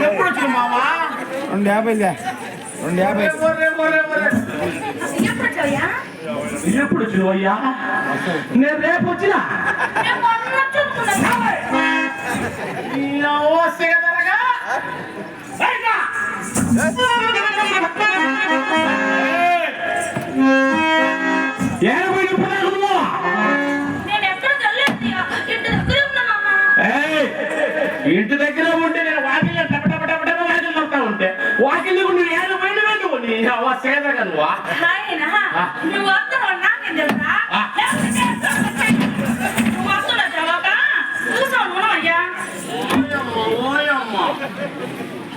ఎప్పుడు మావా 250 ఎప్పుడు వచ్చినవయ్యా? నేను రేపు వచ్చినా ఇంటి దగ్గర ఉంటే నేను వాకిల్ వాకిల్తా ఉంటే వాకిల్ నువ్వు ఏడు బయట నువ్వు నీ సేదగా నువ్వా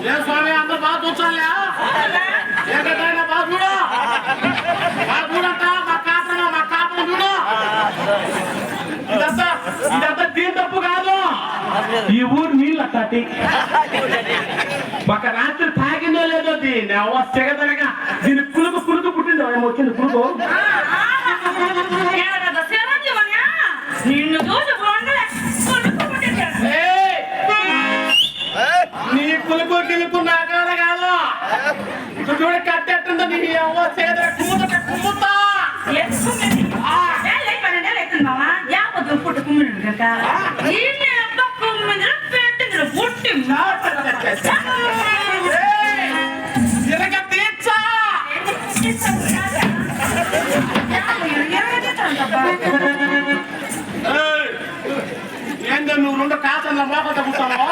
ఏ స్వామి అందరు బాగా చూచాలే ఏకైనా బాగా చూడు చూడంట మా కాపం చూడు ఇదంతా దీని తప్పు కాదు. ఈ ఊరు నీళ్ళు అట్టాటి ఒక రాత్రి తాగిందో లేదో దీన్ని తెగదనగా దీని కులుకు పుట్టిందో ఏమో వచ్చింది కులుకు నీ కులుకు గిలుకు నా కాడ కాదు. చూడ కట్టెట్టుందో నీ కుమ్ముతా ఏందో నువ్వు రెండు కాసంలో మోకత కూర్చోవా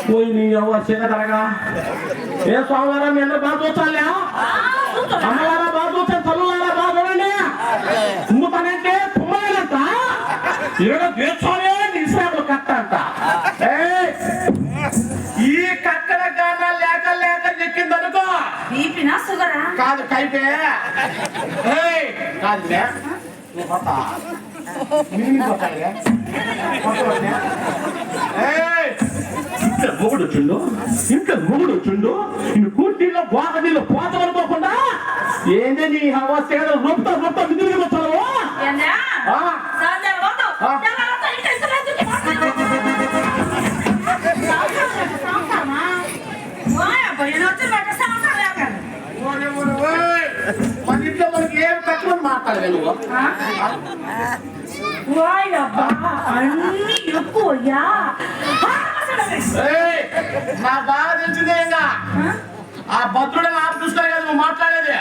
పోయి నీ తరగా ఏ స్వామివారా మీ అందరూ బాగా చూచాలి అమ్మవారా బాగా చూచాలి తల్లువారా బాగా చూడండి తుమ్ముతానంటే తుమ్మలేనంట ఇక్కడ దేశంలో నిశ్రాములు కట్ట అంట ఈ కట్టల గాన లేక చెక్కిందనుకో కాదు కైపే కాదులే మొగుడు వచ్చిండు ఇన్ని కూర్టీలో బాధలో పోతమనుకోకుండా ఏందే నీ అవస్థ రొప్ప నిధులు వచ్చావు మన ఇంట్లో మనకి ఏం కట్టమని మాట్లాడలే నువ్వు అన్ని ఎక్కువయ్యా నా బాగా తెలిసిందే ఇంకా ఆ భద్రుడు ఆపు చూస్తాయి కదా నువ్వు మాట్లాడేది